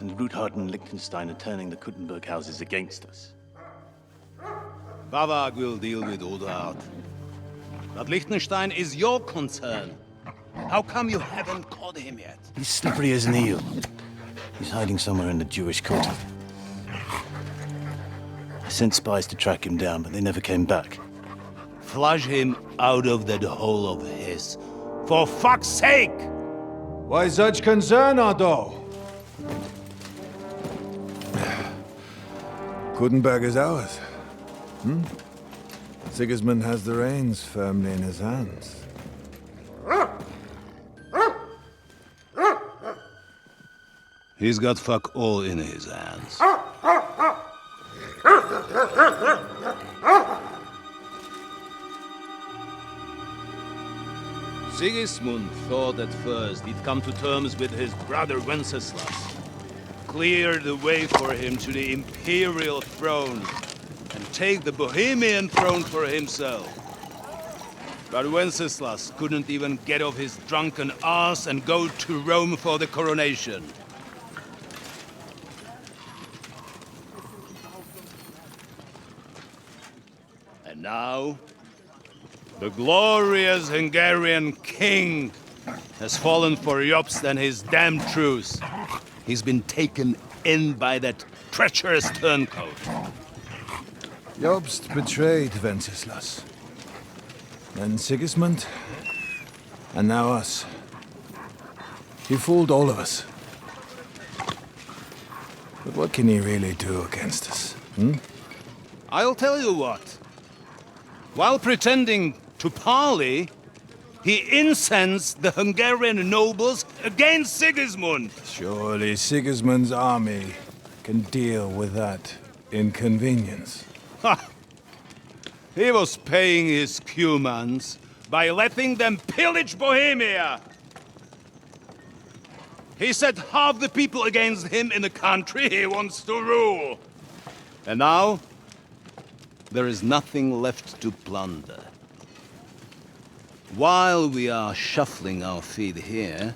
and Ruthard and Liechtenstein are turning the Kuttenberg houses against us. Bavag will deal with Ruthard. But Liechtenstein is your concern. How come you haven't caught him yet? He's slippery as an eel. He's hiding somewhere in the Jewish quarter. I sent spies to track him down, but they never came back. Flush him out of that hole of his. For fuck's sake! Why such concern, Otto? Kuttenberg is ours. Sigismund has the reins firmly in his hands. He's got fuck all in his hands. Sigismund thought at first he'd come to terms with his brother Wenceslas, clear the way for him to the imperial throne, and take the Bohemian throne for himself. But Wenceslas couldn't even get off his drunken ass and go to Rome for the coronation. And now, the glorious Hungarian king has fallen for Jobst and his damned truce. He's been taken in by that treacherous turncoat. Jobst betrayed Wenceslas. Then Sigismund, and now us. He fooled all of us. But what can he really do against us, I'll tell you what. While pretending to parley, he incensed the Hungarian nobles against Sigismund. Surely Sigismund's army can deal with that inconvenience. Ha! He was paying his Cumans by letting them pillage Bohemia. He set half the people against him in the country he wants to rule. And now, there is nothing left to plunder. While we are shuffling our feet here,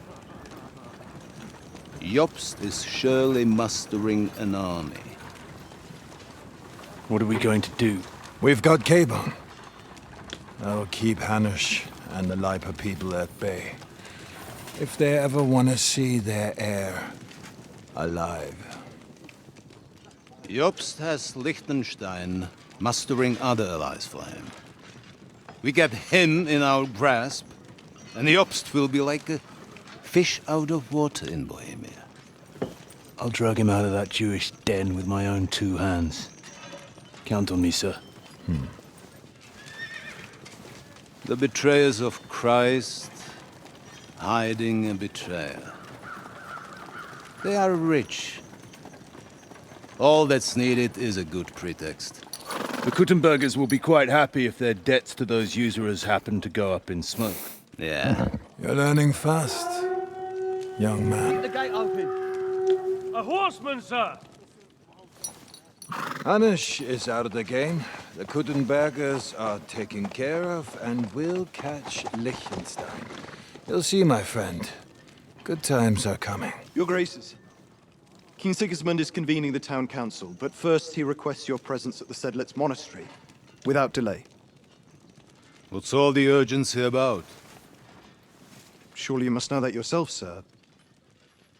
Jobst is surely mustering an army. What are we going to do? We've got Cabon. That'll keep Hanush and the Lipa people at bay. If they ever want to see their heir alive. Jobst has Liechtenstein mustering other allies for him. We get him in our grasp, and Jobst will be like a fish out of water in Bohemia. I'll drag him out of that Jewish den with my own two hands. Count on me, sir. The betrayers of Christ, hiding a betrayer. They are rich. All that's needed is a good pretext. The Kuttenbergers will be quite happy if their debts to those usurers happen to go up in smoke. Yeah. You're learning fast, young man. The gate open. A horseman, sir! Hanush is out of the game. The Kuttenbergers are taken care of, and we'll catch Liechtenstein. You'll see, my friend. Good times are coming. Your Graces, King Sigismund is convening the town council, but first he requests your presence at the Sedlitz monastery, without delay. What's all the urgency about? Surely you must know that yourself, sir.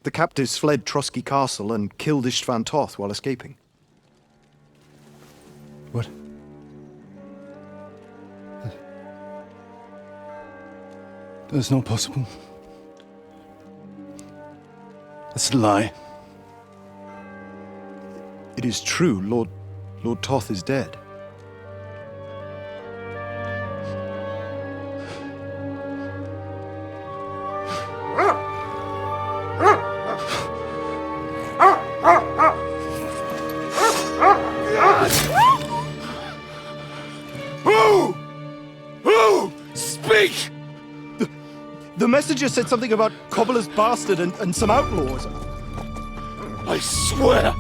The captives fled Trotsky Castle and killed Istvan Toth while escaping. What? That's not possible. That's a lie. It is true, Lord Toth is dead. Who? Speak! The messenger said something about Cobbler's bastard and some outlaws. I swear,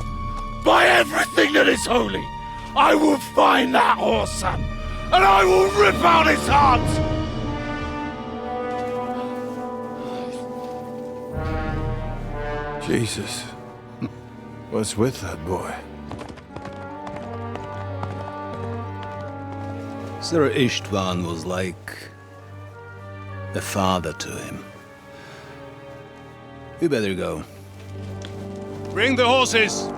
by everything that is holy, I will find that whoreson, and I will rip out his heart! Jesus. What's with that boy? Sir Istvan was like a father to him. We better go. Bring the horses!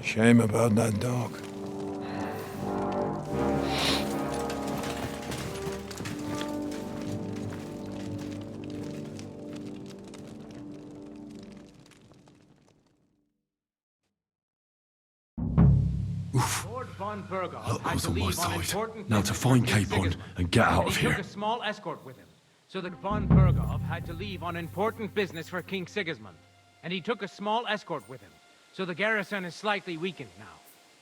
Shame about that dog. Lord von Burgov Luck had was to on my leave on side. important Now to business find for King Capon Sigismund, and get out and of he here. took a small escort with him. So that von Burgov had to leave on important business for King Sigismund. And he took a small escort with him. So the garrison is slightly weakened now.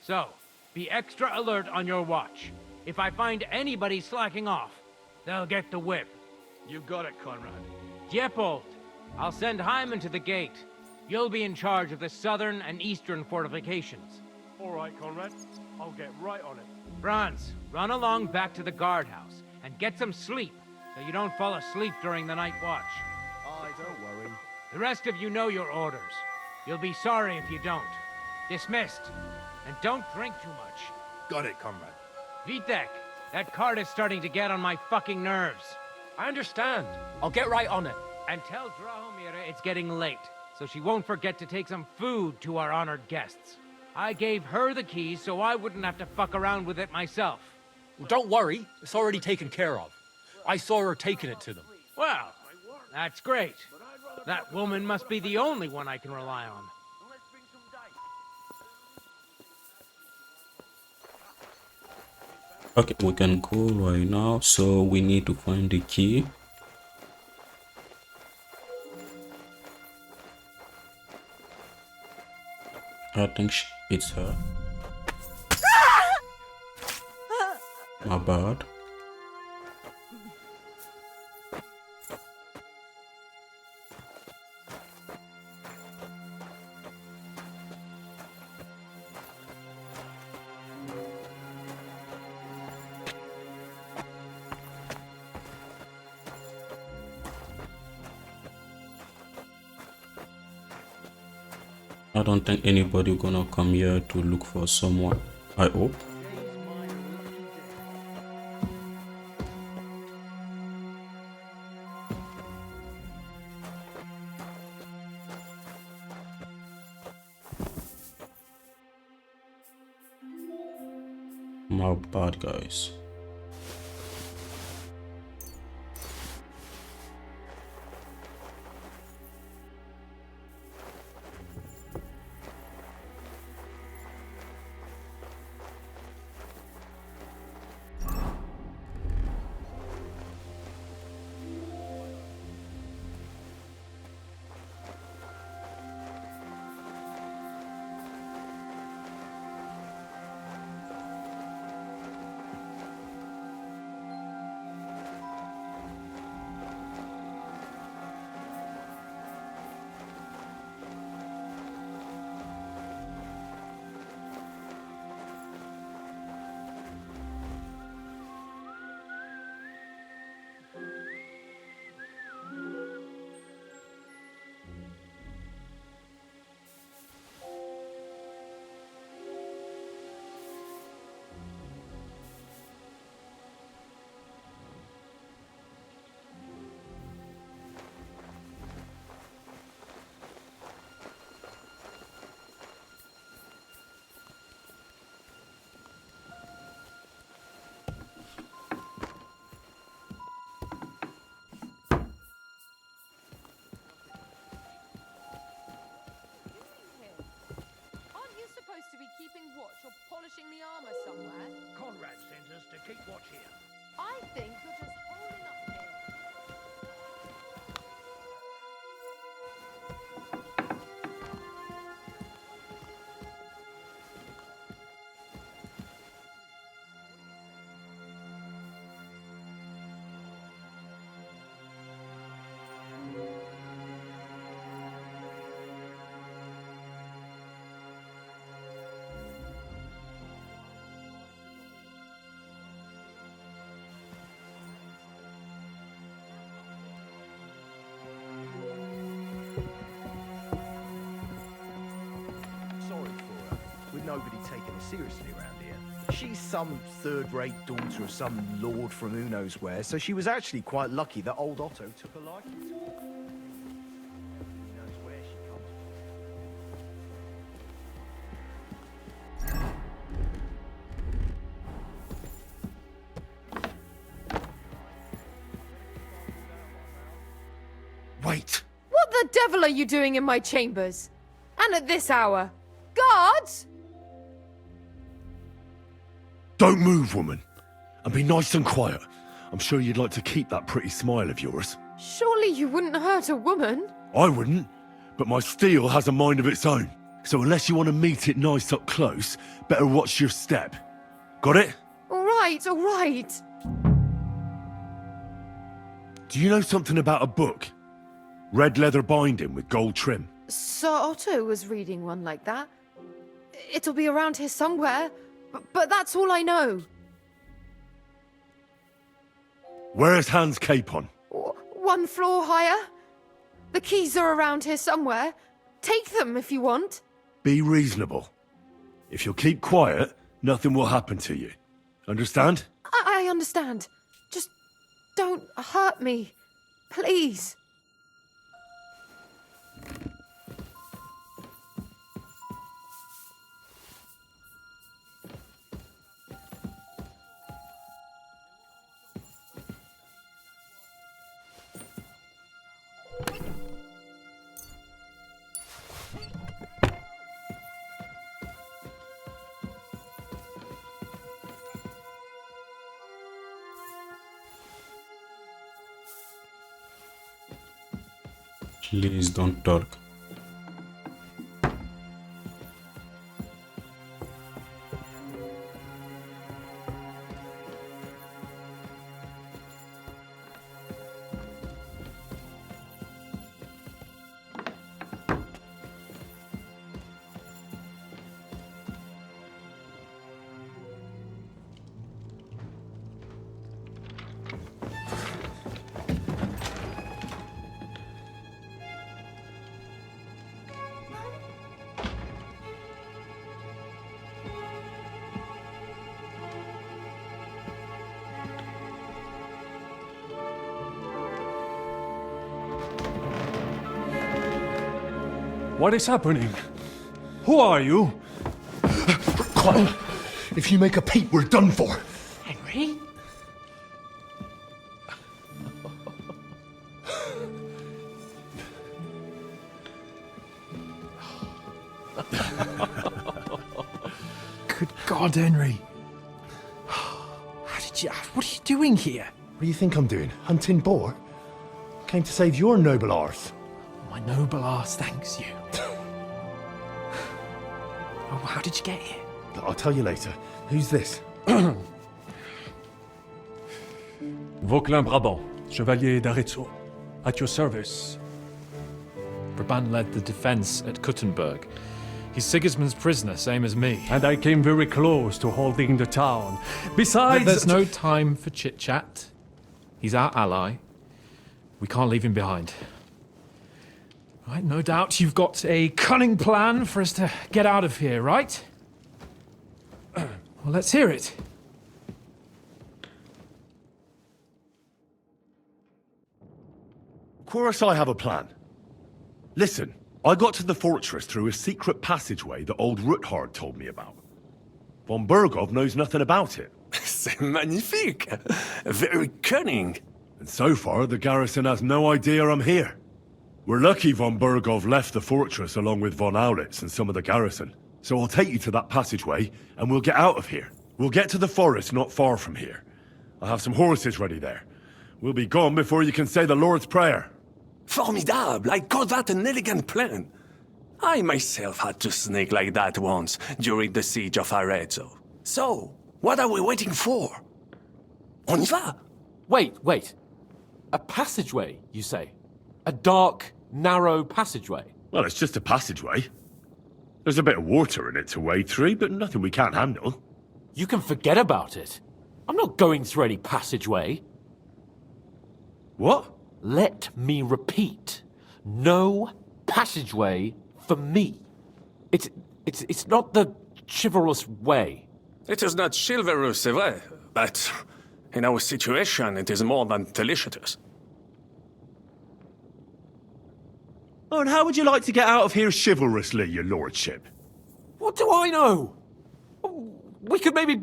So, be extra alert on your watch. If I find anybody slacking off, they'll get the whip. You got it, Conrad. Diepold, I'll send Hyman to the gate. You'll be in charge of the southern and eastern fortifications. All right, Conrad. I'll get right on it. Franz, run along back to the guardhouse and get some sleep so you don't fall asleep during the night watch. Aye, don't worry. The rest of you know your orders. You'll be sorry if you don't. Dismissed. And don't drink too much. Got it, comrade. Vitek, that cart is starting to get on my fucking nerves. I understand. I'll get right on it. And tell Drahomira it's getting late, so she won't forget to take some food to our honored guests. I gave her the keys so I wouldn't have to fuck around with it myself. Well, don't worry. It's already taken care of. I saw her taking it to them. Well, that's great. That woman must be the only one I can rely on. Okay, we can go right now. So we need to find the key. I think it's her. My bad. I don't think anybody gonna come here to look for someone. I hope. My bad, guys. Polishing the armor somewhere? Conrad sent us to keep watch here. I think you're just holding up here. nobody taking her seriously around here. She's some third-rate daughter of some lord from who knows where, so she was actually quite lucky that old Otto took a liking to her. Who knows where she comes from. Wait! What the devil are you doing in my chambers? And at this hour? Guards? Don't move, woman. And be nice and quiet. I'm sure you'd like to keep that pretty smile of yours. Surely you wouldn't hurt a woman? I wouldn't, but my steel has a mind of its own. So unless you want to meet it nice up close, better watch your step. Got it? All right, all right. Do you know something about a book? Red leather binding with gold trim. Sir Otto was reading one like that. It'll be around here somewhere, but that's all I know. Where's Hans Capon? One floor higher. The keys are around here somewhere. Take them if you want. Be reasonable. If you'll keep quiet, nothing will happen to you. Understand? I understand. Just don't hurt me. Please. Please don't talk. What is happening? Who are you? Quiet! If you make a peep, we're done for! Henry? Good God, Henry. What are you doing here? What do you think I'm doing? Hunting boar? Came to save your noble arse. My noble arse thanks you. Oh, how did you get here? I'll tell you later. Who's this? Vauquelin Brabant, Chevalier d'Arezzo. At your service. Brabant led the defense at Kuttenberg. He's Sigismund's prisoner, same as me. And I came very close to holding the town. Besides... There's no time for chit-chat. He's our ally. We can't leave him behind. Right, no doubt you've got a cunning plan for us to get out of here, right? Well, let's hear it. Of course I have a plan. Listen, I got to the fortress through a secret passageway that old Ruthard told me about. Von Bergov knows nothing about it. C'est magnifique! Very cunning. And so far, the garrison has no idea I'm here. We're lucky von Bergov left the fortress along with von Aulitz and some of the garrison. So I'll take you to that passageway, and we'll get out of here. We'll get to the forest not far from here. I'll have some horses ready there. We'll be gone before you can say the Lord's Prayer. Formidable! I call that an elegant plan. I myself had to sneak like that once during the siege of Arezzo. So, what are we waiting for? On y va! Wait. A passageway, you say? A dark, narrow passageway? Well, it's just a passageway. There's a bit of water in it to wade through, but nothing we can't handle. You can forget about it. I'm not going through any passageway. What? Let me repeat. No passageway for me. It's not the chivalrous way. It is not chivalrous, c'est vrai, but in our situation, it is more than delicious. Oh, and how would you like to get out of here chivalrously, your lordship? What do I know? We could maybe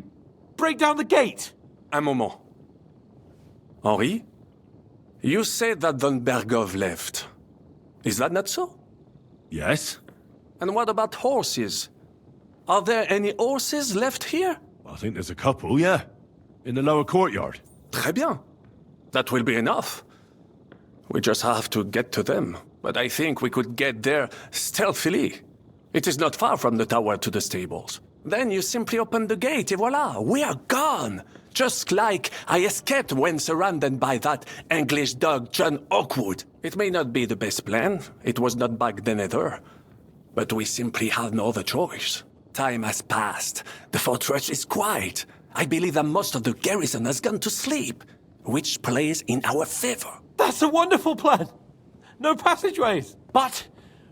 break down the gate. Un moment. Henri, you said that Von Bergov left. Is that not so? Yes. And what about horses? Are there any horses left here? I think there's a couple, yeah. In the lower courtyard. Très bien. That will be enough. We just have to get to them. But I think we could get there stealthily. It is not far from the tower to the stables. Then you simply open the gate, et voila, we are gone! Just like I escaped when surrounded by that English dog John Oakwood. It may not be the best plan, it was not back then either. But we simply have no other choice. Time has passed. The fortress is quiet. I believe that most of the garrison has gone to sleep, which plays in our favor. That's a wonderful plan! No passageways! But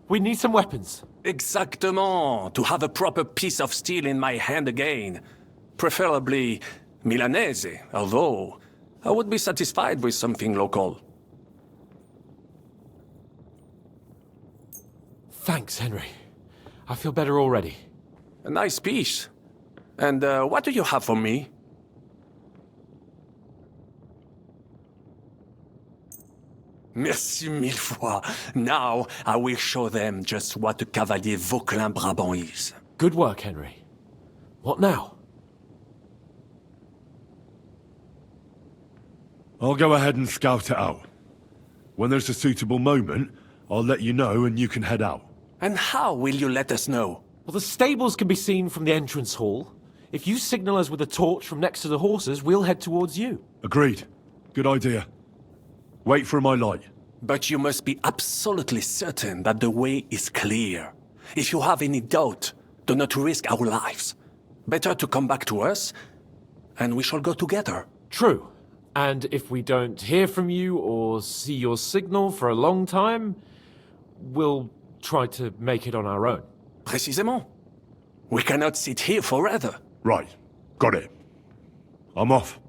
we need some weapons. Exactement. To have a proper piece of steel in my hand again. Preferably Milanese, although I would be satisfied with something local. Thanks, Henry. I feel better already. A nice piece. And what do you have for me? Merci mille fois. Now I will show them just what a Cavalier Vauquelin-Brabant is. Good work, Henry. What now? I'll go ahead and scout it out. When there's a suitable moment, I'll let you know and you can head out. And how will you let us know? Well, the stables can be seen from the entrance hall. If you signal us with a torch from next to the horses, we'll head towards you. Agreed. Good idea. Wait for my light. But you must be absolutely certain that the way is clear. If you have any doubt, do not risk our lives. Better to come back to us, and we shall go together. True. And if we don't hear from you or see your signal for a long time, we'll try to make it on our own. Précisément. We cannot sit here forever. Right. Got it. I'm off.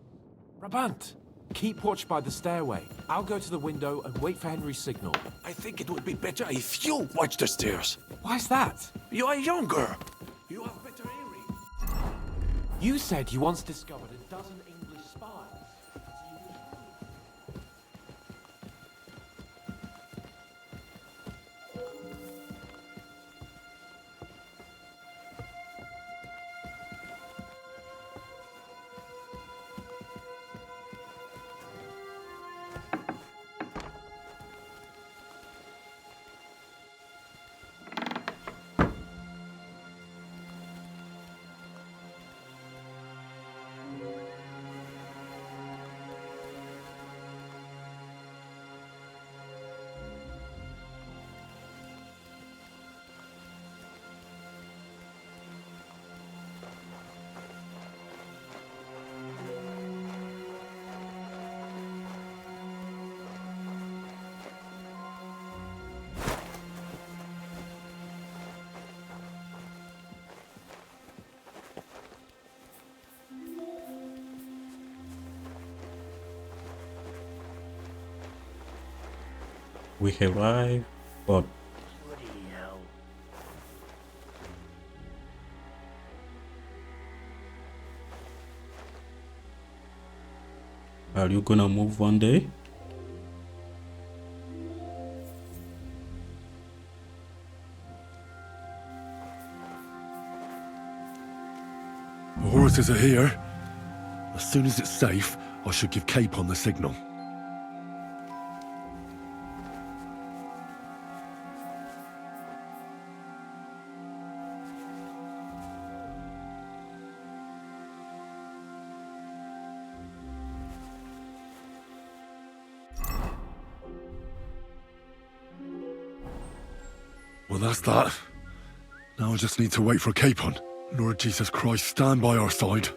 Brabant, keep watch by the stairway. I'll go to the window and wait for Henry's signal. I think it would be better if you watch the stairs. Why's that? You are younger. You have better hearing. You said you once discovered a dozen English spies. We arrive, but are you gonna move one day? The horses are here. As soon as it's safe, I should give Capon the signal. Well, that's that. Now I just need to wait for Capon. Lord Jesus Christ, stand by our side.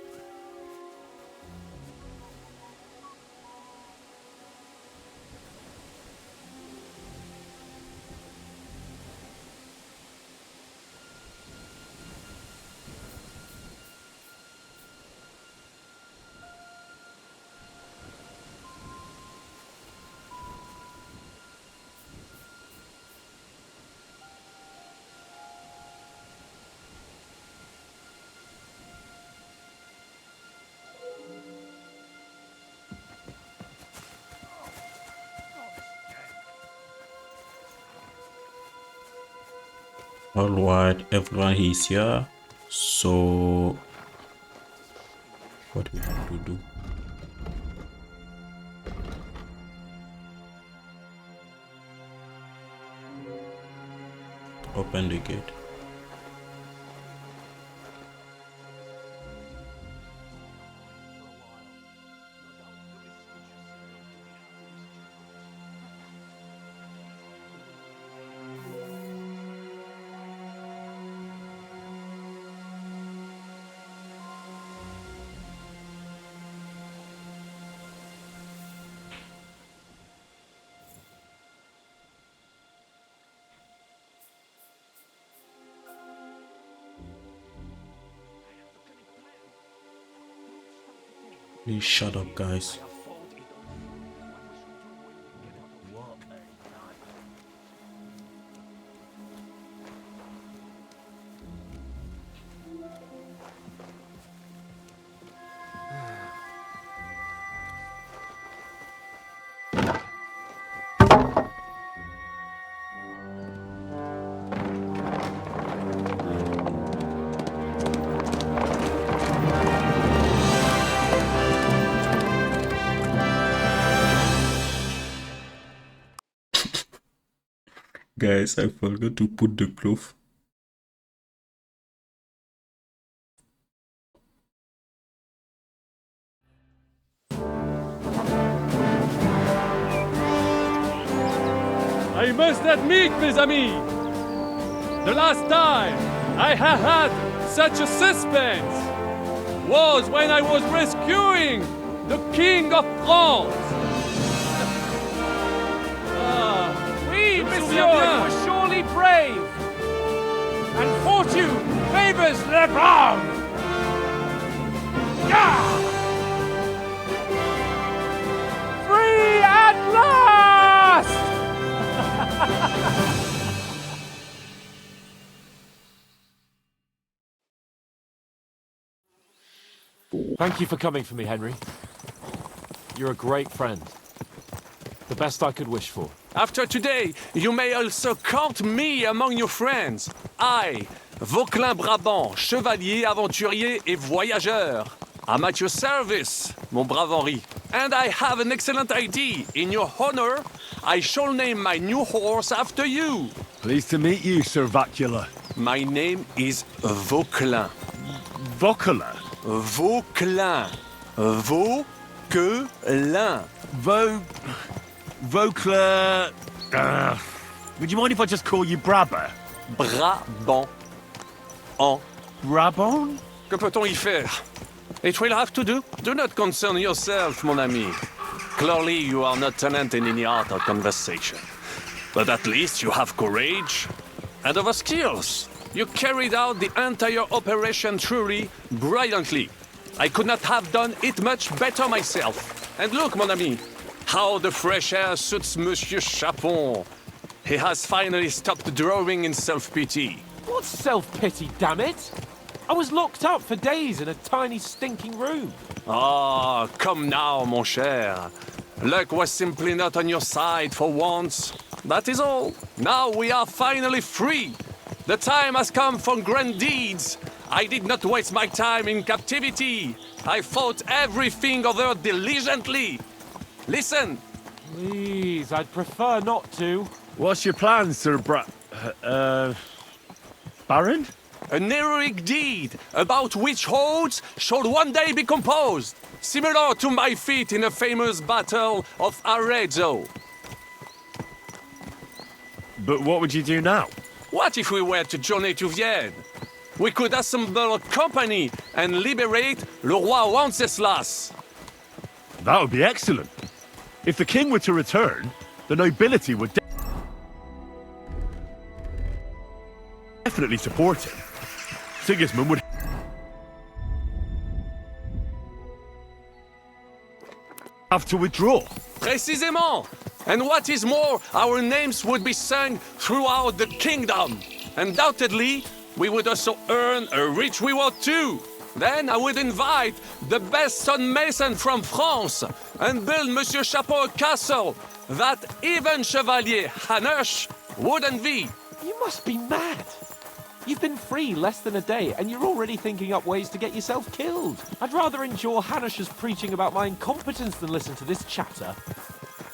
Alright, everyone is here. So what we have to do? Open the gate. Please shut up, guys. Guys, I forgot to put the cloth. I must admit, mes amis, the last time I have had such a suspense was when I was rescuing the King of France. Oui, monsieur, you were surely brave. And fortune favors the brave. Free at last! Thank you for coming for me, Henry. You're a great friend. The best I could wish for. After today, you may also count me among your friends. I, Vauquelin Brabant, chevalier, aventurier et voyageur. I'm at your service, mon brave Henri. And I have an excellent idea. In your honor, I shall name my new horse after you. Pleased to meet you, Sir Vacula. My name is Vauquelin. Vauquelin? Vauquelin. Vauquelin. Vauquelin... would you mind if I just call you Brabber? Brabant. En. Brabant? Que peut-on y faire? It will have to do. Do not concern yourself, mon ami. Clearly, you are not tenant in any art or conversation. But at least you have courage and other skills. You carried out the entire operation truly brilliantly. I could not have done it much better myself. And look, mon ami, how the fresh air suits Monsieur Chapon. He has finally stopped drawing in self-pity. What self-pity, damn it? I was locked up for days in a tiny stinking room. Ah, come now, mon cher. Luck was simply not on your side for once. That is all. Now we are finally free. The time has come for grand deeds. I did not waste my time in captivity. I fought everything over diligently. Listen. Please, I'd prefer not to. What's your plan, Sir Baron? An heroic deed about which hordes shall one day be composed, similar to my feat in the famous Battle of Arezzo. But what would you do now? What if we were to journey to Vienne? We could assemble a company and liberate Le Roi Wenceslas. That would be excellent. If the king were to return, the nobility would definitely support him. Sigismund would have to withdraw. Précisément! And what is more, our names would be sung throughout the kingdom. Undoubtedly, we would also earn a rich reward too. Then I would invite the best stonemason from France and build Monsieur Chapeau a castle that even Chevalier Hanush would envy. You must be mad. You've been free less than a day, and you're already thinking up ways to get yourself killed. I'd rather endure Hanush's preaching about my incompetence than listen to this chatter.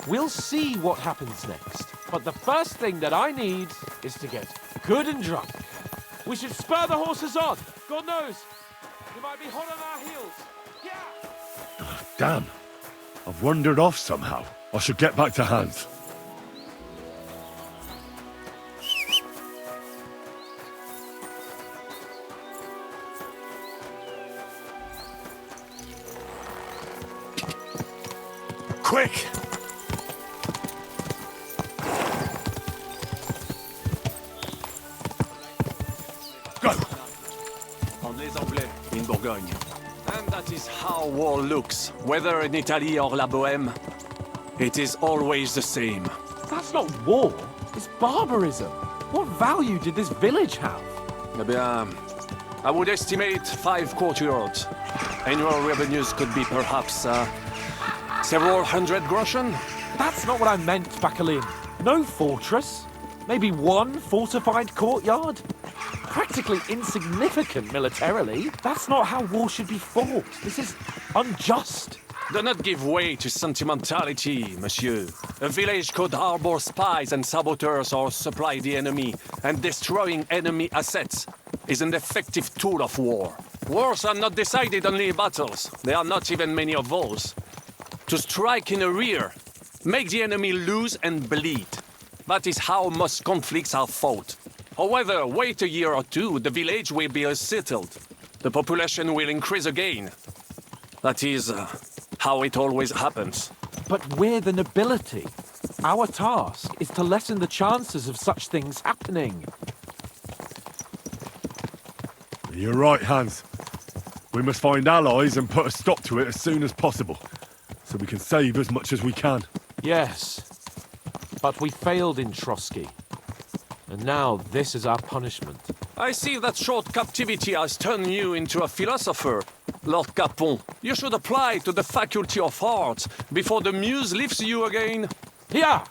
We'll see what happens next. But the first thing that I need is to get good and drunk. We should spur the horses on. God knows, they might be hot on our heels. Yeah! Damn. I've wandered off somehow. I should get back to Hans. Quick! Go! On les Anglais, in Bourgogne. And that is how war looks, whether in Italy or La Bohème. It is always the same. That's not war, it's barbarism. What value did this village have? Eh bien, I would estimate 5 courtyards. Annual revenues could be perhaps, several hundred groschen? That's not what I meant, Bakalin. No fortress. Maybe one fortified courtyard. Practically insignificant militarily. That's not how war should be fought. This is unjust. Do not give way to sentimentality, monsieur. A village could harbor spies and saboteurs or supply the enemy, and destroying enemy assets is an effective tool of war. Wars are not decided only in battles. There are not even many of those. To strike in the rear, make the enemy lose and bleed. That is how most conflicts are fought. However, wait a year or two, the village will be settled. The population will increase again. That is how it always happens. But we're the nobility. Our task is to lessen the chances of such things happening. You're right, Hans. We must find allies and put a stop to it as soon as possible, so we can save as much as we can. Yes, but we failed in Trotsky. And now this is our punishment. I see that short captivity has turned you into a philosopher, Lord Capon. You should apply to the Faculty of Arts before the muse lifts you again. Yeah!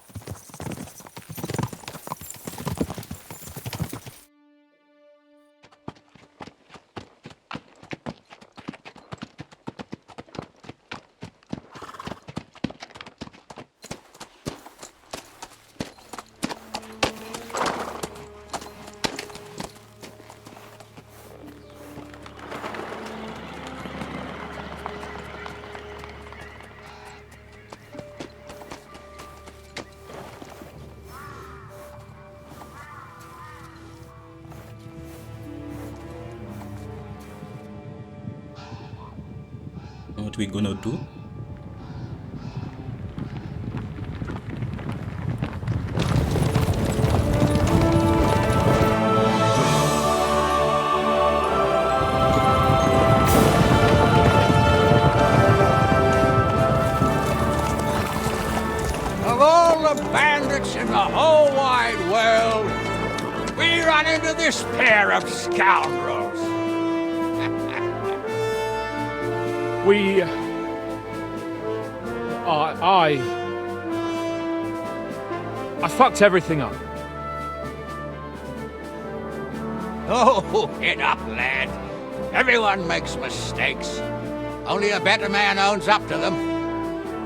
What we gonna do? Of all the bandits in the whole wide world, we run into this pair of scoundrels. I fucked everything up. Oh, get up, lad. Everyone makes mistakes. Only a better man owns up to them.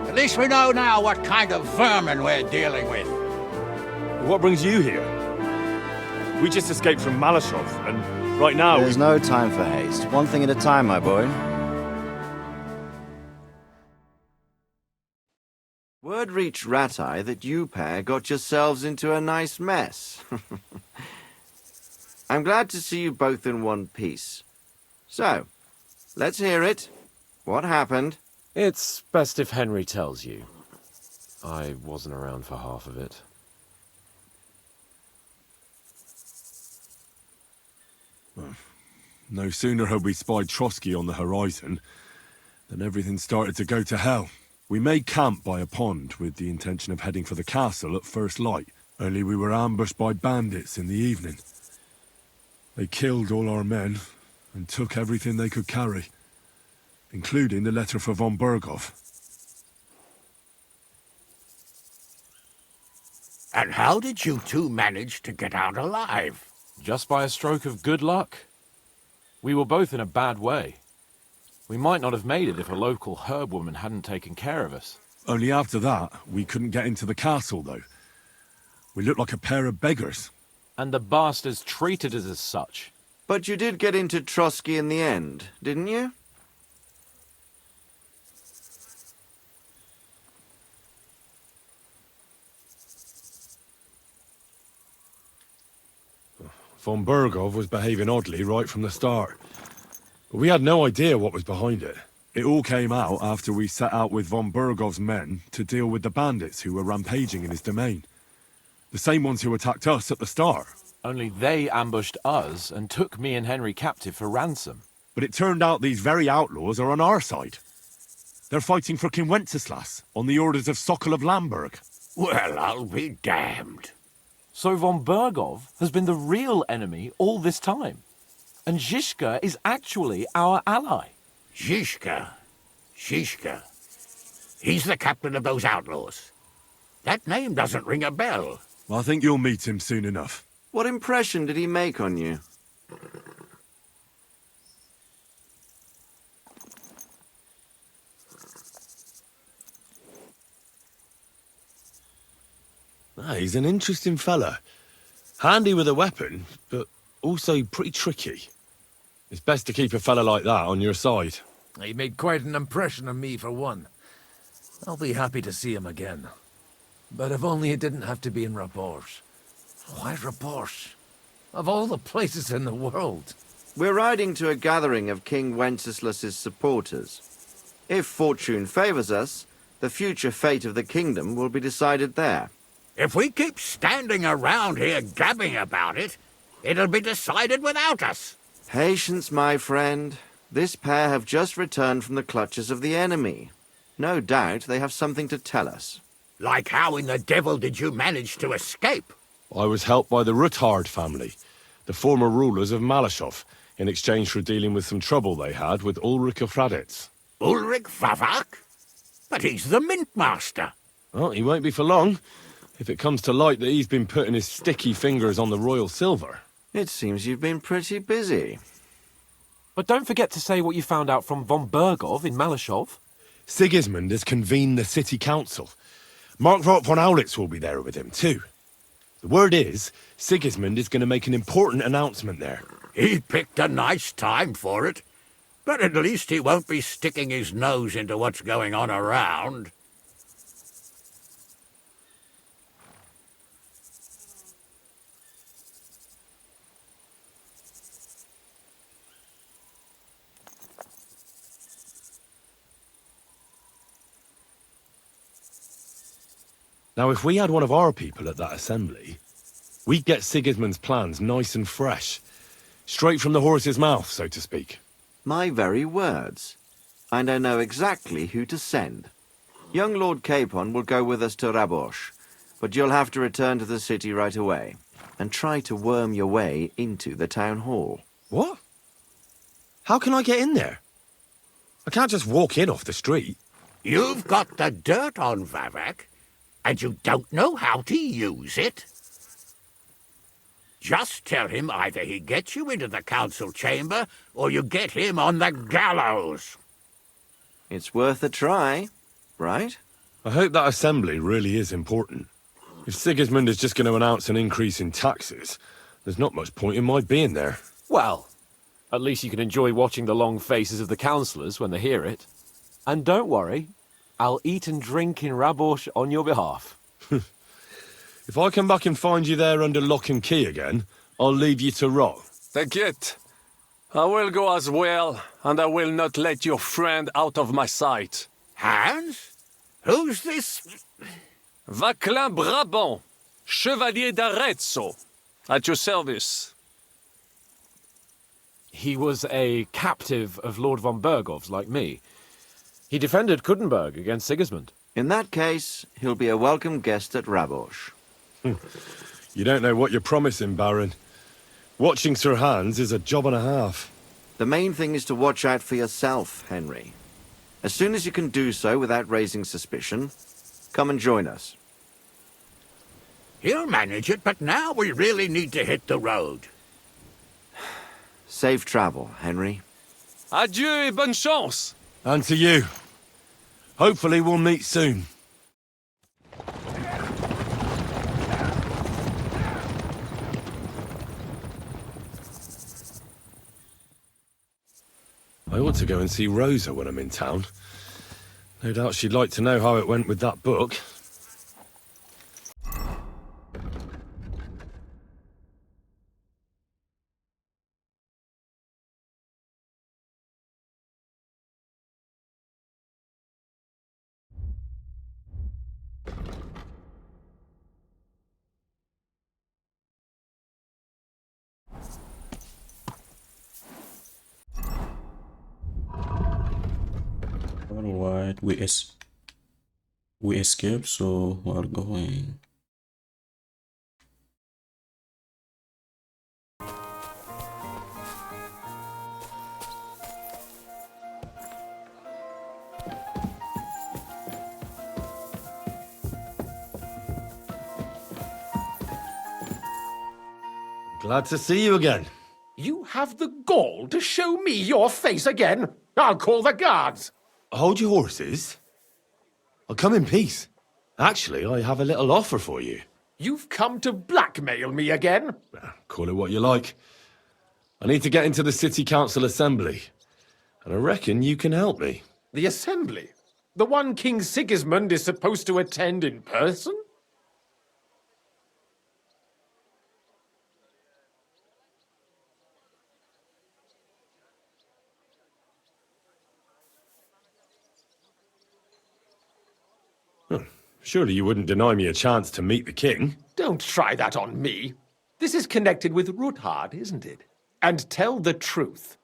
At least we know now what kind of vermin we're dealing with. What brings you here? We just escaped from Malashov, and right now There's no time for haste. One thing at a time, my boy. Word reached Ratai that you pair got yourselves into a nice mess. I'm glad to see you both in one piece. So, let's hear it. What happened? It's best if Henry tells you. I wasn't around for half of it. no sooner had we spied Trotsky on the horizon than everything started to go to hell. We made camp by a pond with the intention of heading for the castle at first light, only we were ambushed by bandits in the evening. They killed all our men and took everything they could carry, including the letter for von Berghoff. And how did you two manage to get out alive? Just by a stroke of good luck? We were both in a bad way. We might not have made it if a local herb woman hadn't taken care of us. Only after that, we couldn't get into the castle, though. We looked like a pair of beggars. And the bastards treated us as such. But you did get into Trotsky in the end, didn't you? Von Burgov was behaving oddly right from the start. But we had no idea what was behind it. It all came out after we set out with Von Burgov's men to deal with the bandits who were rampaging in his domain. The same ones who attacked us at the start. Only they ambushed us and took me and Henry captive for ransom. But it turned out these very outlaws are on our side. They're fighting for King Wenceslas on the orders of Sokol of Lamberg. Well, I'll be damned. So Von Burgov has been the real enemy all this time. And Zizka is actually our ally. Zizka. He's the captain of those outlaws. That name doesn't ring a bell. I think you'll meet him soon enough. What impression did he make on you? He's an interesting fella. Handy with a weapon, but also pretty tricky. It's best to keep a fella like that on your side. He made quite an impression on me, for one. I'll be happy to see him again. But if only it didn't have to be in Rabosh. Why Rabosh? Of all the places in the world. We're riding to a gathering of King Wenceslas's supporters. If fortune favors us, the future fate of the kingdom will be decided there. If we keep standing around here gabbing about it, it'll be decided without us. Patience, my friend. This pair have just returned from the clutches of the enemy. No doubt they have something to tell us. Like how in the devil did you manage to escape? I was helped by the Ruthard family, the former rulers of Malashov, in exchange for dealing with some trouble they had with Ulrich of Raditz. Ulrich Vavak? But he's the mint master. Well, he won't be for long, if it comes to light that he's been putting his sticky fingers on the royal silver. It seems you've been pretty busy. But don't forget to say what you found out from Von Burgov in Malashov. Sigismund has convened the city council. Markvart von Aulitz will be there with him, too. The word is, Sigismund is going to make an important announcement there. He picked a nice time for it. But at least he won't be sticking his nose into what's going on around. Now, if we had one of our people at that assembly, we'd get Sigismund's plans nice and fresh. Straight from the horse's mouth, so to speak. My very words. And I know exactly who to send. Young Lord Capon will go with us to Rabosh, but you'll have to return to the city right away, and try to worm your way into the town hall. What? How can I get in there? I can't just walk in off the street. You've got the dirt on Vavak, and you don't know how to use it? Just tell him either he gets you into the council chamber, or you get him on the gallows. It's worth a try, right? I hope that assembly really is important. If Sigismund is just going to announce an increase in taxes, there's not much point in my being there. Well, at least you can enjoy watching the long faces of the councillors when they hear it. And don't worry, I'll eat and drink in Rabosh on your behalf. If I come back and find you there under lock and key again, I'll leave you to rot. Take it. I will go as well, and I will not let your friend out of my sight. Hans? Who's this? Vaclin Brabant, Chevalier d'Arezzo, at your service. He was a captive of Lord von Burgov's, like me. He defended Kuttenberg against Sigismund. In that case, he'll be a welcome guest at Rabosh. You don't know what you're promising, Baron. Watching Sir Hans is a job and a half. The main thing is to watch out for yourself, Henry. As soon as you can do so without raising suspicion, come and join us. He'll manage it, but now we really need to hit the road. Safe travel, Henry. Adieu et bonne chance! And to you. Hopefully we'll meet soon. I ought to go and see Rosa when I'm in town. No doubt she'd like to know how it went with that book. Alright, we escaped, so we're going. Glad to see you again. You have the gall to show me your face again? I'll call the guards. Hold your horses. I'll come in peace. Actually, I have a little offer for you. You've come to blackmail me again? Call it what you like. I need to get into the City Council Assembly, and I reckon you can help me. The Assembly? The one King Sigismund is supposed to attend in person? Surely you wouldn't deny me a chance to meet the king? Don't try that on me. This is connected with Ruthard, isn't it? And tell the truth.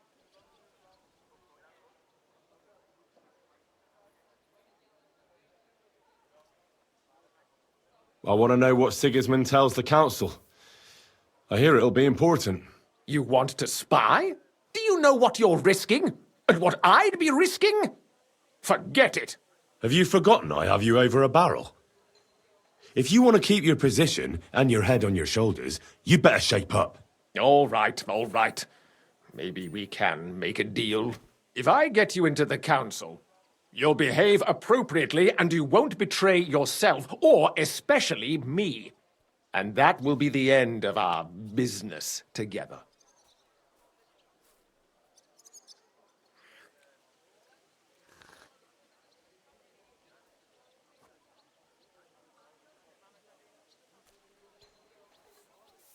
I want to know what Sigismund tells the council. I hear it'll be important. You want to spy? Do you know what you're risking? And what I'd be risking? Forget it. Have you forgotten I have you over a barrel? If you want to keep your position and your head on your shoulders, you better shape up. All right, all right. Maybe we can make a deal. If I get you into the council, you'll behave appropriately and you won't betray yourself, or especially me. And that will be the end of our business together.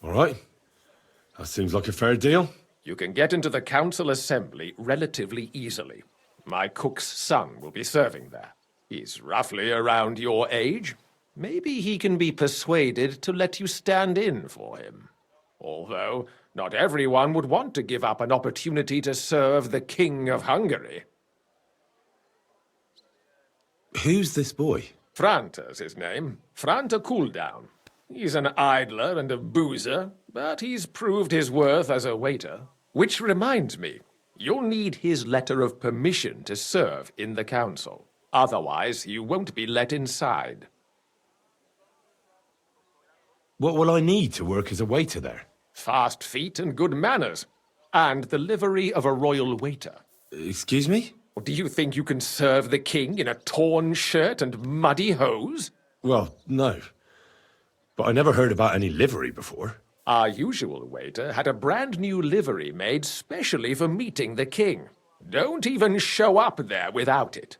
All right. That seems like a fair deal. You can get into the council assembly relatively easily. My cook's son will be serving there. He's roughly around your age. Maybe he can be persuaded to let you stand in for him. Although, not everyone would want to give up an opportunity to serve the King of Hungary. Who's this boy? Franta's his name. Franta Cooldown. He's an idler and a boozer, but he's proved his worth as a waiter. Which reminds me, you'll need his letter of permission to serve in the council. Otherwise, you won't be let inside. What will I need to work as a waiter there? Fast feet and good manners. And the livery of a royal waiter. Excuse me? Do you think you can serve the king in a torn shirt and muddy hose? Well, no. But I never heard about any livery before. Our usual waiter had a brand new livery made specially for meeting the king. Don't even show up there without it.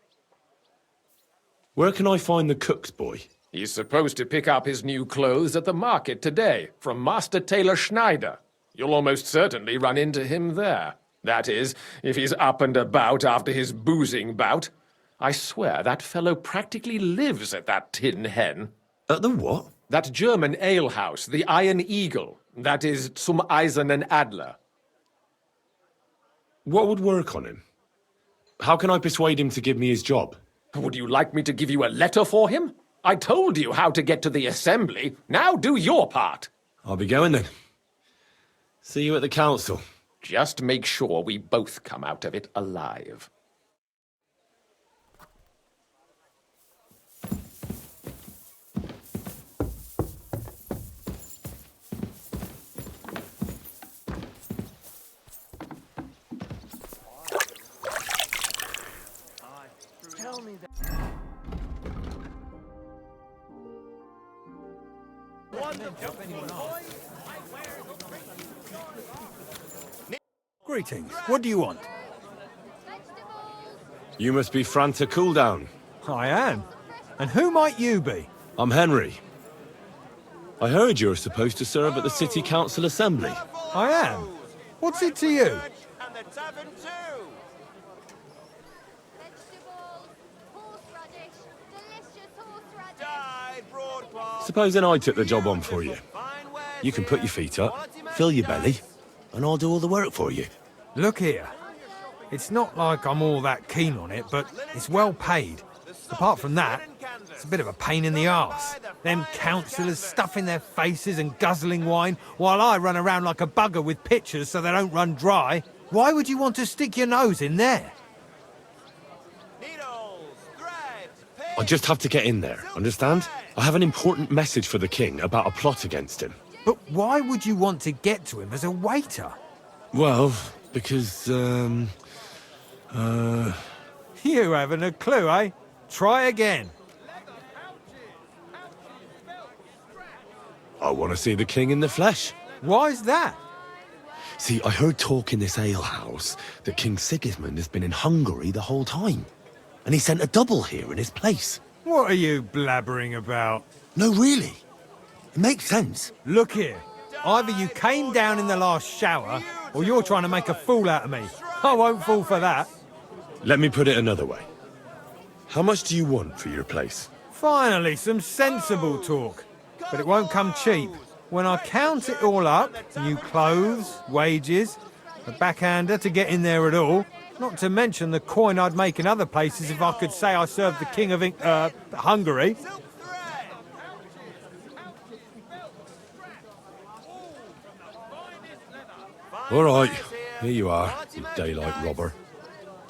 Where can I find the cook's boy? He's supposed to pick up his new clothes at the market today from Master Tailor Schneider. You'll almost certainly run into him there. That is, if he's up and about after his boozing bout. I swear that fellow practically lives at that Tin Hen. At the what? That German alehouse, the Iron Eagle. That is Zum Eisernen Adler. What would work on him? How can I persuade him to give me his job? Would you like me to give you a letter for him? I told you how to get to the assembly. Now do your part. I'll be going then. See you at the council. Just make sure we both come out of it alive. Greetings. What do you want? You must be Franta Cooldown. I am. And who might you be? I'm Henry. I heard you're supposed to serve at the City Council Assembly. I am. What's it to you? Supposing I took the job on for you. You can put your feet up, fill your belly, and I'll do all the work for you. Look here. It's not like I'm all that keen on it, but it's well paid. Apart from that, it's a bit of a pain in the arse. Them councillors stuffing their faces and guzzling wine, while I run around like a bugger with pitchers so they don't run dry. Why would you want to stick your nose in there? I just have to get in there, understand? I have an important message for the king about a plot against him. But why would you want to get to him as a waiter? Well, because, You haven't a clue, eh? Try again. I want to see the king in the flesh. Why's that? See, I heard talk in this alehouse that King Sigismund has been in Hungary the whole time. And he sent a double here in his place. What are you blabbering about? No, really. It makes sense. Look here. Either you came down in the last shower, or you're trying to make a fool out of me. I won't fall for that. Let me put it another way. How much do you want for your place? Finally, some sensible talk. But it won't come cheap. When I count it all up, new clothes, wages, a backhander to get in there at all, not to mention the coin I'd make in other places if I could say I served the King of Hungary. All right, here you are, you daylight robber.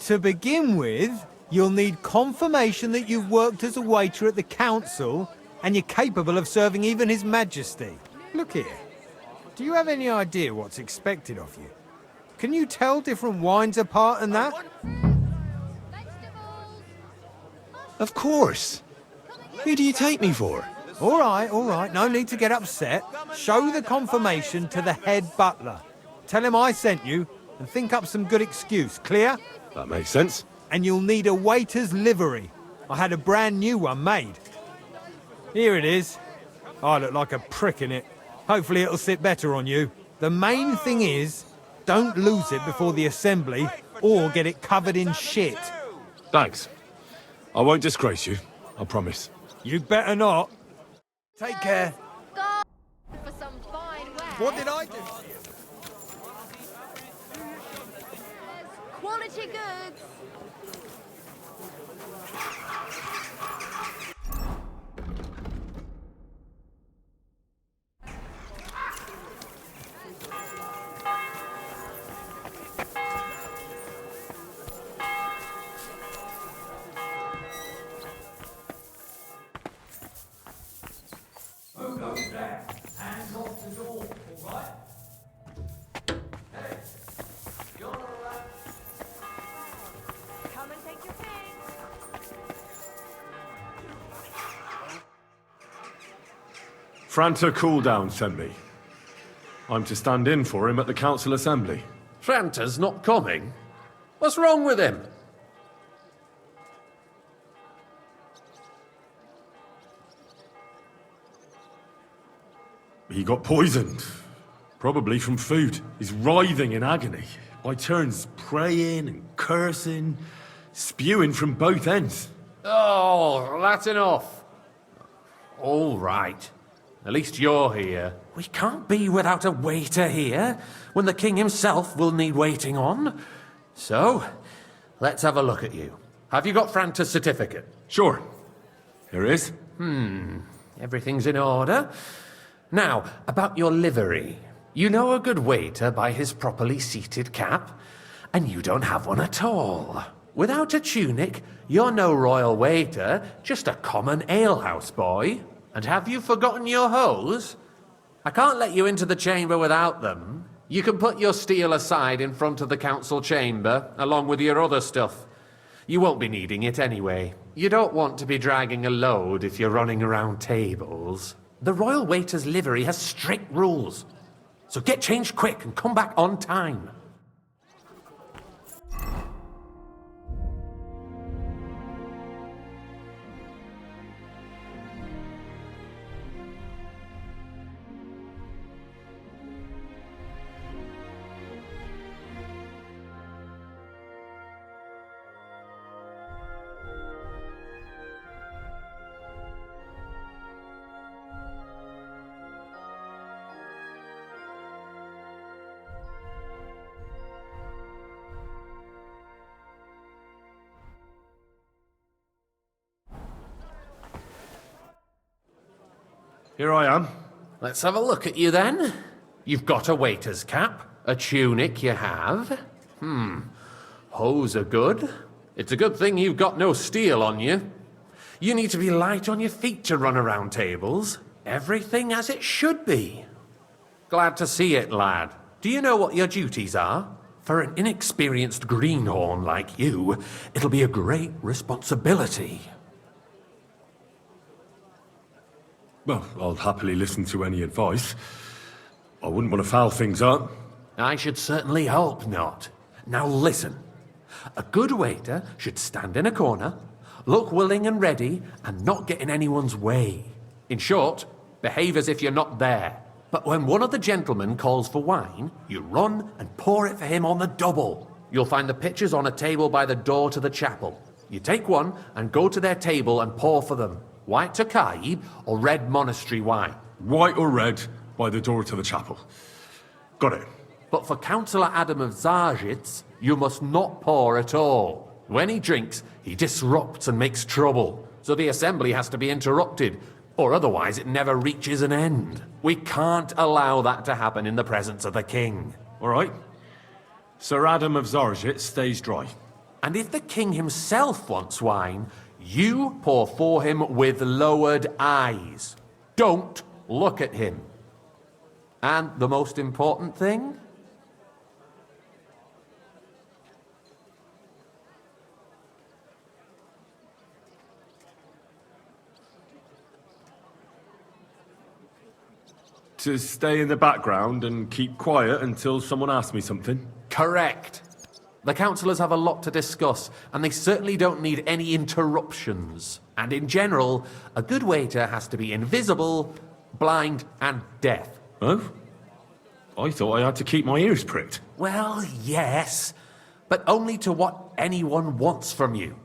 To begin with, you'll need confirmation that you've worked as a waiter at the council and you're capable of serving even His Majesty. Look here, do you have any idea what's expected of you? Can you tell different wines apart and that? Of course. Who do you take me for? All right, no need to get upset. Show the confirmation to the head butler. Tell him I sent you and think up some good excuse, clear? That makes sense. And you'll need a waiter's livery. I had a brand new one made. Here it is. I look like a prick in it. Hopefully it'll sit better on you. The main thing is, don't lose it before the assembly or get it covered in shit. Thanks. I won't disgrace you, I promise. You better not. Take care. For some fine wear. What did I do? Quality goods. Who goes there? Hands off the door, all right? Hey, you're all right. Come and take your things. Franta Cooldown sent me. I'm to stand in for him at the council assembly. Franta's not coming? What's wrong with him? He got poisoned. Probably from food. He's writhing in agony. By turns praying and cursing, spewing from both ends. Oh, that's enough. All right. At least you're here. We can't be without a waiter here, when the king himself will need waiting on. So, let's have a look at you. Have you got Franta's certificate? Sure. Here it is. Everything's in order. Now, about your livery. You know a good waiter by his properly seated cap, and you don't have one at all. Without a tunic, you're no royal waiter, just a common alehouse boy. And have you forgotten your hose? I can't let you into the chamber without them. You can put your steel aside in front of the council chamber, along with your other stuff. You won't be needing it anyway. You don't want to be dragging a load if you're running around tables. The royal waiter's livery has strict rules. So get changed quick and come back on time. Here I am. Let's have a look at you then. You've got a waiter's cap, a tunic you have. Hose are good. It's a good thing you've got no steel on you. You need to be light on your feet to run around tables. Everything as it should be. Glad to see it, lad. Do you know what your duties are? For an inexperienced greenhorn like you, it'll be a great responsibility. Well, I'll happily listen to any advice. I wouldn't want to foul things up. I should certainly hope not. Now listen. A good waiter should stand in a corner, look willing and ready, and not get in anyone's way. In short, behave as if you're not there. But when one of the gentlemen calls for wine, you run and pour it for him on the double. You'll find the pitchers on a table by the door to the chapel. You take one and go to their table and pour for them. White Tokaib or red monastery wine? White or red, by the door to the chapel. Got it. But for Councillor Adam of Zarzhitz, you must not pour at all. When he drinks, he disrupts and makes trouble. So the assembly has to be interrupted, or otherwise it never reaches an end. We can't allow that to happen in the presence of the king. All right. Sir Adam of Zarzhitz stays dry. And if the king himself wants wine, you pour for him with lowered eyes. Don't look at him. And the most important thing? To stay in the background and keep quiet until someone asks me something? Correct. The councillors have a lot to discuss, and they certainly don't need any interruptions. And in general, a good waiter has to be invisible, blind, and deaf. Oh? I thought I had to keep my ears pricked. Well, yes, but only to what anyone wants from you.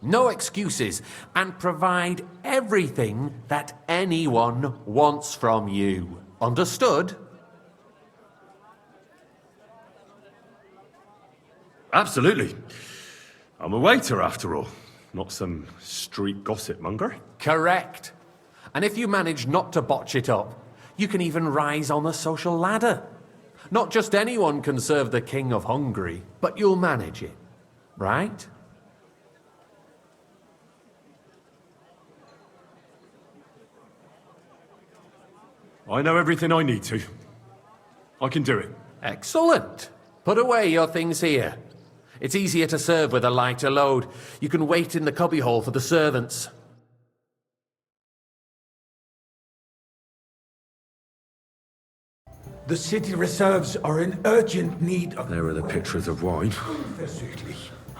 No excuses, and provide everything that anyone wants from you. Understood? Absolutely. I'm a waiter, after all. Not some street gossip monger. Correct. And if you manage not to botch it up, you can even rise on the social ladder. Not just anyone can serve the King of Hungary, but you'll manage it. Right? I know everything I need to. I can do it. Excellent. Put away your things here. It's easier to serve with a lighter load. You can wait in the cubbyhole for the servants. The city reserves are in urgent need of... There are the pictures of wine.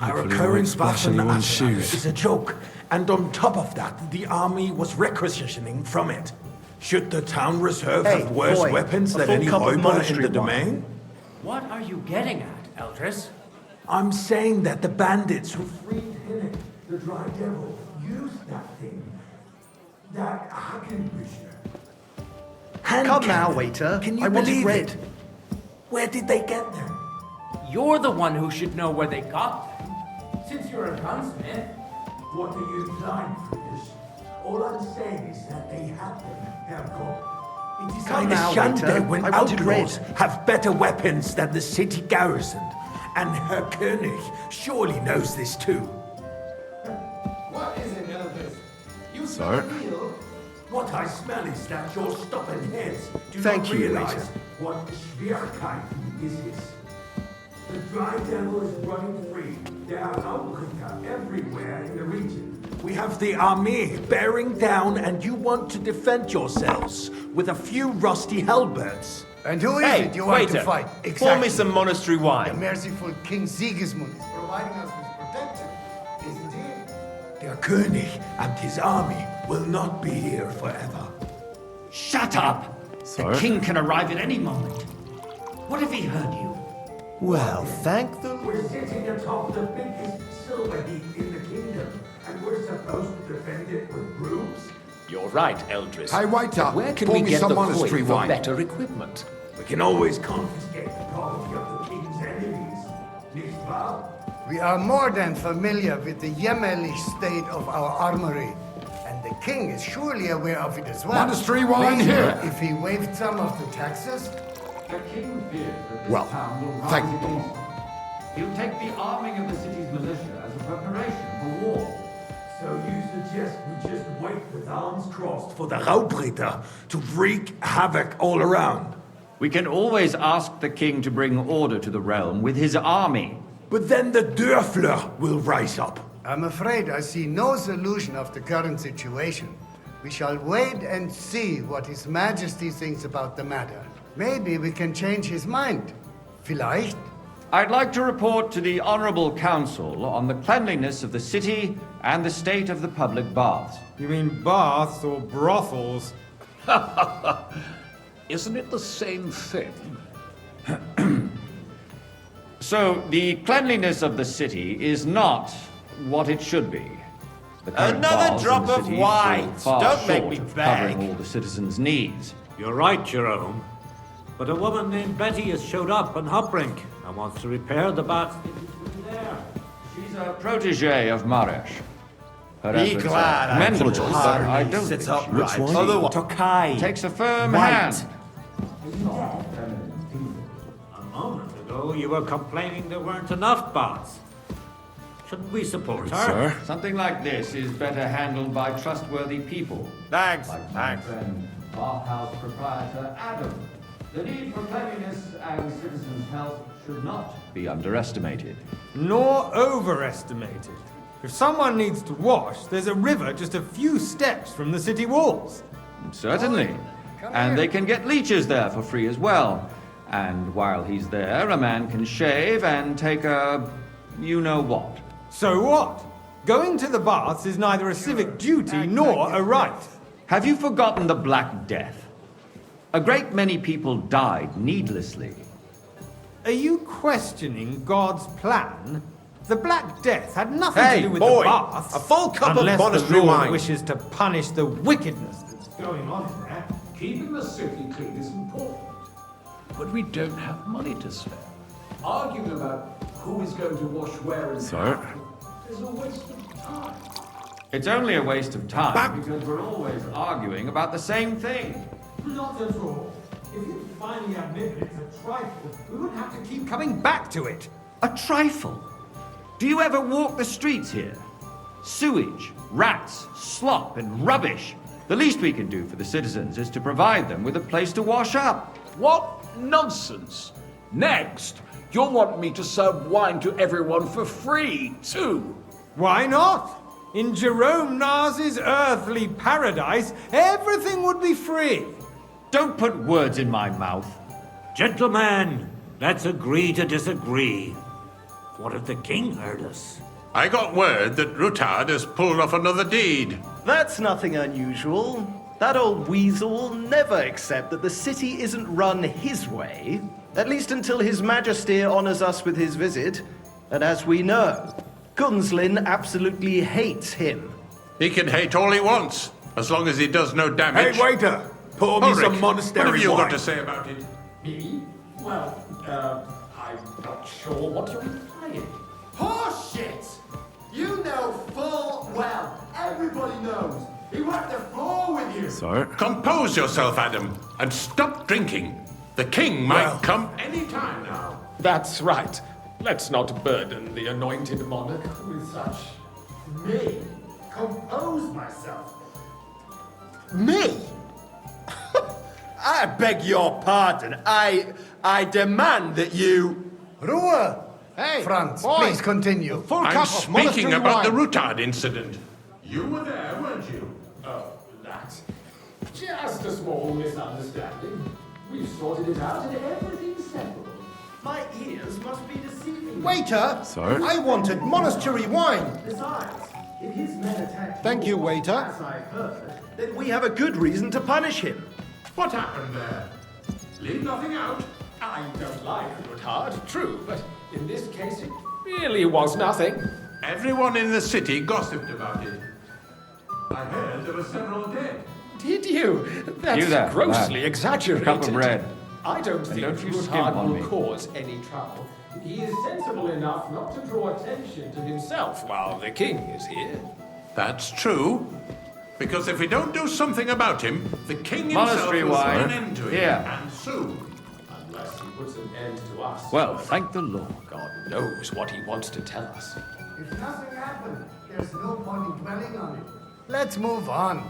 Our Hopefully current won't splash anyone's Waffen shoes. is a joke, and on top of that, the army was requisitioning from it. Should the town reserve have worse weapons than any Räuber in the domain? What are you getting at, Eldris? I'm saying that the bandits who freed Hinnick, the Dry Devil, used that thing. That Hakenbücher. Come now, waiter. Can you I want it believe red. it? Where did they get them? You're the one who should know where they got them. Since you're a gunsmith. What are you implying for this? All I'm saying is that they had them, Herr Koch. It is Come like now, a shande waiter. when I want it outlaws red. have better weapons than the city garrison. And Herr König surely knows this too. What is it, Elvis? You Sir? feel? What I smell is that your stubborn heads do Thank not you, realize waiter. what Schwierigkeiten is. The Dry Devil is running free. There are Raubricker everywhere in the region. We have the army bearing down, and you want to defend yourselves with a few rusty halberds. And who is it you want to fight? Pour me some monastery The wine. merciful King Sigismund is providing us with protection, isn't he? Der König and his army will not be here forever. Shut up! The king can arrive at any moment. What if he heard you? Well, thank the We're sitting atop the biggest silver heap in the kingdom, and we're supposed to defend it with brooms? You're right, Eldris. Hey, waiter, But where can pour we me get some the monastery coin for wine. better equipment? We can always confiscate the property of the king's enemies. Nicht wahr? We are more than familiar with the Yemmerlich state of our armory, and the king is surely aware of it as well. Monastery wine Maybe here. if he waived some of the taxes. The king fears that this Well, town will rise thank you. against him. He'll take the arming of the city's militia as a preparation for war. So you suggest we just wait with arms crossed for the Raubritter to wreak havoc all around? We can always ask the king to bring order to the realm with his army. But then the Dörfler will rise up. I'm afraid I see no solution of the current situation. We shall wait and see what His Majesty thinks about the matter. Maybe we can change his mind. Vielleicht? I'd like to report to the Honorable Council on the cleanliness of the city and the state of the public baths. You mean baths or brothels? Isn't it the same thing? So, the cleanliness of the city is not what it should be. The current Another baths in drop the of city wine. fall far Don't make short me of beg. covering all the citizens' needs. You're right, Jerome. But a woman named Betty has showed up on Hoprink and wants to repair the baths there. She's a protege of Maresh. Her Be efforts glad are I commendable, told but her I he don't sits think upright. she- Otherwise- Tokai. Takes a firm White. hand. A moment ago, you were complaining there weren't enough baths. Shouldn't we support her? Something like this is better handled by trustworthy people. Thanks, like my friend, bathhouse proprietor Adam. The need for cleanliness and citizens' health should not be underestimated. Nor overestimated. If someone needs to wash, there's a river just a few steps from the city walls. Certainly. And they can get leeches there for free as well. And while he's there, a man can shave and take a you-know-what. So what? Going to the baths is neither a civic duty nor a right. Have you forgotten the Black Death? A great many people died needlessly. Are you questioning God's plan? The Black Death had nothing Hey, to do with boy, the baths. a full cup of unless monastery the Lord wine. wishes to punish the wickedness that's going on there. Keeping the city clean is important. But we don't have money to spare. Arguing about who is going to wash where and Sir? how is a waste of time. It's only a waste of time because we're always arguing about the same thing. Not at all. If you finally admit that it's a trifle, we wouldn't have to keep coming back to it. A trifle? Do you ever walk the streets here? Sewage, rats, slop, and rubbish. The least we can do for the citizens is to provide them with a place to wash up. What nonsense! Next, you'll want me to serve wine to everyone for free, too. Why not? In Jerome Nas's earthly paradise, everything would be free. Don't put words in my mouth. Gentlemen, let's agree to disagree. What if the king heard us? I got word that Rutard has pulled off another deed. That's nothing unusual. That old weasel will never accept that the city isn't run his way, at least until His Majesty honors us with his visit. And as we know, Gunslin absolutely hates him. He can hate all he wants, as long as he does no damage. Hey, waiter! Pour me Ulrich, some monastery what have you wine. got to say about it? Me? Well, I'm not sure what you're implying. Horseshit! You know full well, everybody knows. He wiped the floor with you. Sir? Compose yourself, Adam, and stop drinking. The king might come any time now. That's right. Let's not burden the anointed monarch with such. Me? Compose myself. Me? I beg your pardon. I demand that you... Ruhe! Hey, Franz, boy. please continue. I'm speaking about the Rutard incident. You were there, weren't you? Oh, that. Just a small misunderstanding. We've sorted it out and everything's settled. My ears must be deceiving me. Waiter! Sir? I wanted monastery wine. Besides, if his men attack Thank you, waiter. as I've heard, Then we have a good reason to punish him. What happened there? Leave nothing out. I don't like Rutard, true, but in this case it really was nothing. Everyone in the city gossiped about it. I heard there were several dead. Did you? That's You there, grossly lad. exaggerated. A cup of bread. I don't think don't you skimp Rutard on will me. cause any trouble. He is sensible enough not to draw attention to himself while the king is here. That's true. Because if we don't do something about him, the king himself Monastery will put wine. an end to it. Here. And soon. Unless he puts an end to us. Well, thank the Lord. God knows what he wants to tell us. If nothing happened, there's no point in dwelling on it. Let's move on.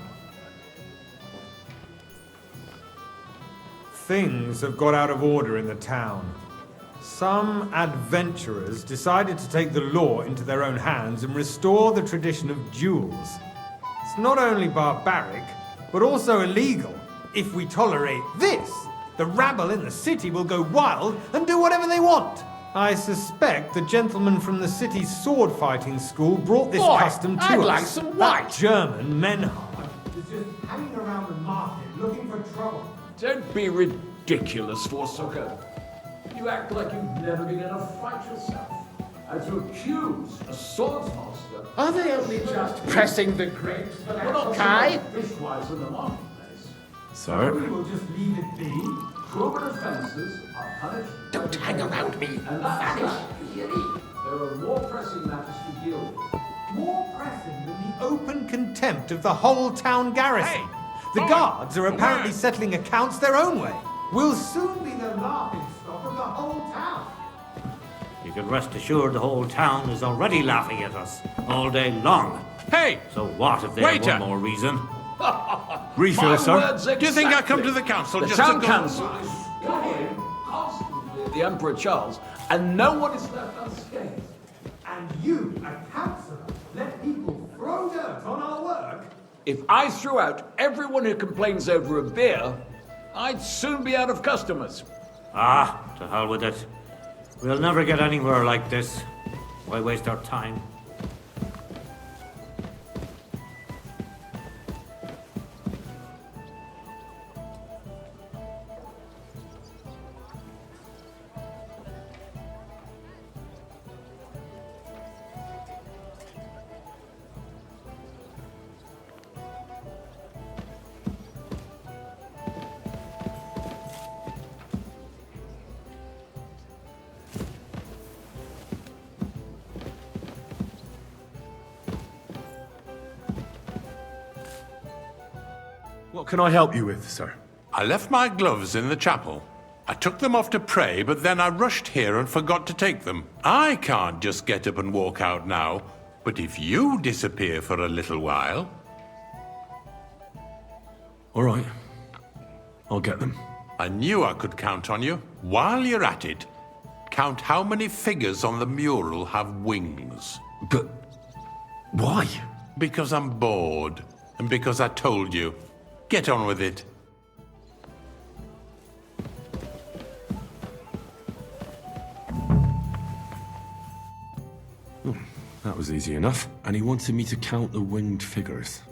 Things have got out of order in the town. Some adventurers decided to take the law into their own hands and restore the tradition of duels. It's not only barbaric, but also illegal. If we tolerate this, the rabble in the city will go wild and do whatever they want. I suspect the gentleman from the city's sword fighting school brought this Boy, custom to I'd us. like some That white. German Menhard is just hanging around the market looking for trouble. Don't be ridiculous, Forsooker. You act like you've never been in a fight yourself. And to accuse a swords master... Are they only just pressing the grapes? Okay. Fishwives in the marketplace. Sir? We will just leave it be. Proven offences are punished. Don't hang around me. And that's that. There are more pressing matters to deal with. More pressing than the open contempt of the whole town garrison. The guards are apparently settling accounts their own way. We'll soon be the laughing stock of the whole town. You can rest assured the whole town is already laughing at us all day long. Hey! So what if they Waiter! have one more reason? Refill, My sir. words Do you think I come exactly. to the council The just town to go... council is guarding constantly the Emperor Charles, and no one is left unscathed. And you, a councillor, let people throw dirt on our work? If I threw out everyone who complains over a beer, I'd soon be out of customers. Ah, to hell with it. We'll never get anywhere like this. Why waste our time? What can I help you with, sir? I left my gloves in the chapel. I took them off to pray, but then I rushed here and forgot to take them. I can't just get up and walk out now, but if you disappear for a little while... All right. I'll get them. I knew I could count on you. While you're at it, count how many figures on the mural have wings. But why? Because I'm bored, and because I told you. Get on with it. That was easy enough. And he wanted me to count the winged figures.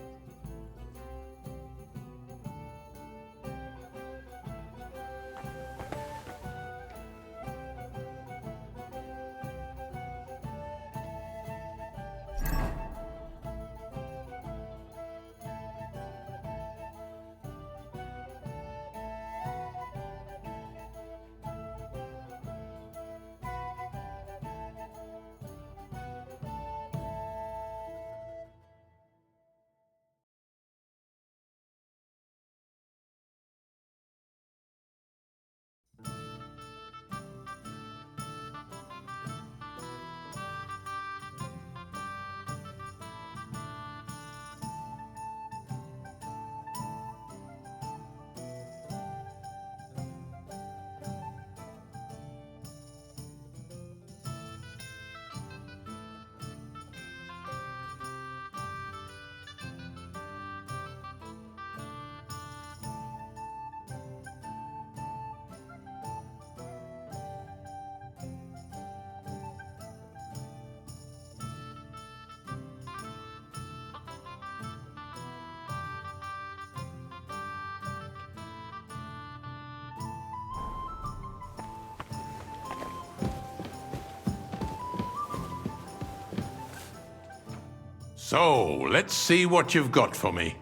So, let's see what you've got for me.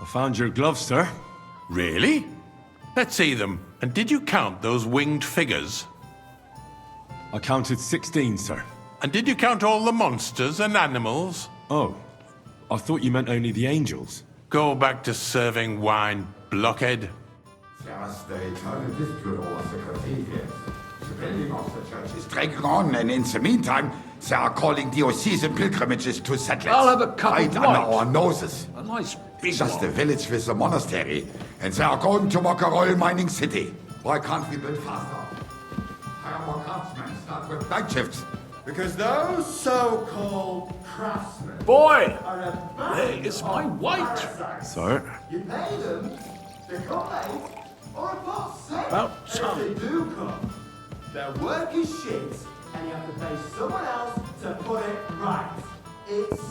I found your gloves, sir. Really? Let's see them. And did you count those winged figures? I counted 16, sir. And did you count all the monsters and animals? Oh, I thought you meant only the angels. Go back to serving wine, blockhead. There's the eternal dispute over the cathedrals. The building of the church is dragging on, and in the meantime, they are calling diocesan pilgrimages to settlers. I'll have a cup right of under white. our noses. A nice big Just one. a village with a monastery, and they are going to make a royal mining city. Why can't we build faster? Hire more craftsmen, start with night shifts. Because those so-called craftsmen... Boy! Are a Where is my white? Sir? You pay them, they come late, or a boss sake. About If time. they do come, their work is shit, and you have to pay someone else to put it right. It's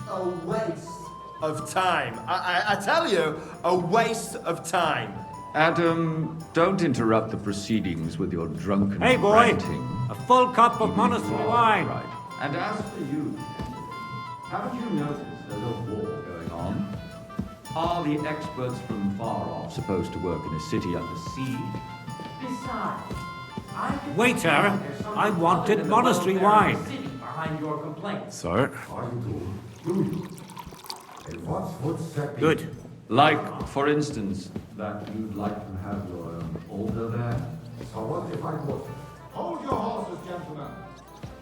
a waste of time. I tell you, a waste of time. Adam, don't interrupt the proceedings with your drunken Hey, boy! ranting. A full cup of monastery wine. Right. And as for you, haven't you noticed there's a war going on? Are the experts from far off supposed to work in a city under siege? Besides, Waiter, I wanted monastery wine. behind your complaint. Sir? And what's footstep? Good. Like, for instance, that you'd like to have your own altar there? So what if I would? Hold your horses, gentlemen.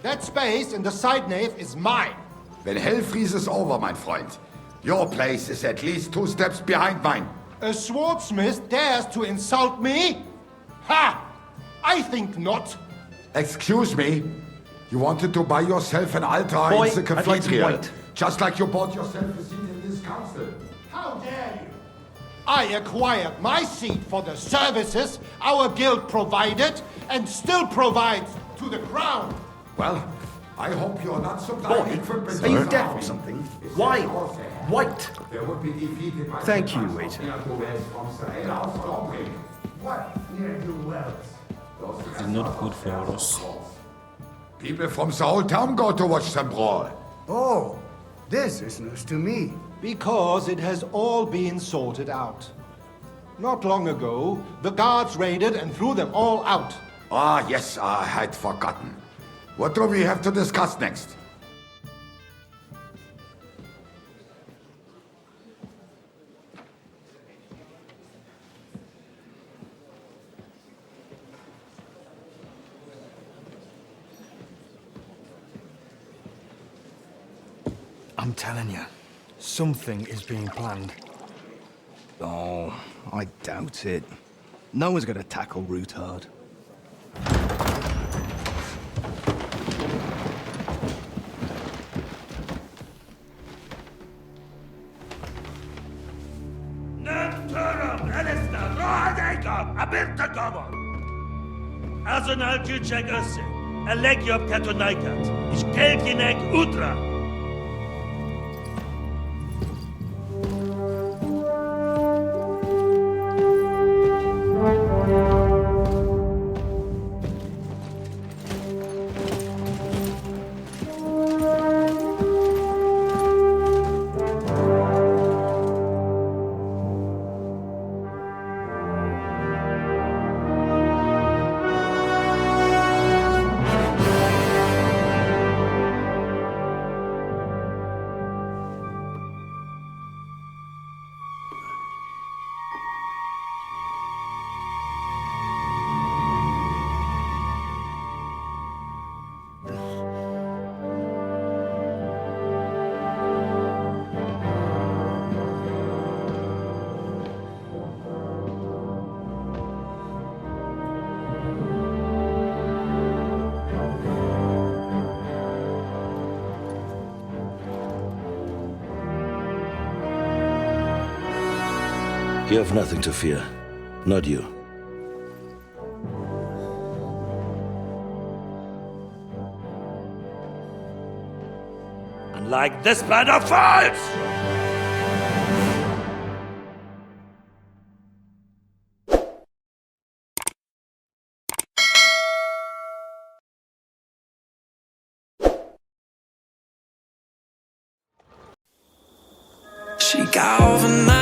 That space in the side nave is mine. When hell freezes over, mein Freund, your place is at least 2 steps behind mine. A swordsmith dares to insult me? Ha! I think not. Excuse me? You wanted to buy yourself an altar Boy, in the I'd like some cathedral, white. just like you bought yourself a seat in this council. How dare you? I acquired my seat for the services our guild provided and still provides to the crown. Well, I hope you're not supplying equipment. Are you deaf or something? Why white? They would be defeated by Thank you, waiter. What near you wells? It's not good for us. People from the whole town go to watch them brawl. Oh, this is news to me. Because it has all been sorted out. Not long ago, the guards raided and threw them all out. Ah, yes, I had forgotten. What do we have to discuss next? I'm telling you, something is being planned. Oh, I doubt it. No one's going to tackle Rootard. Azonal Gyurcsák össze! A legjobb katonákat, és kelkinek útra! You have nothing to fear. Not you. Unlike this plan of false! She galvanized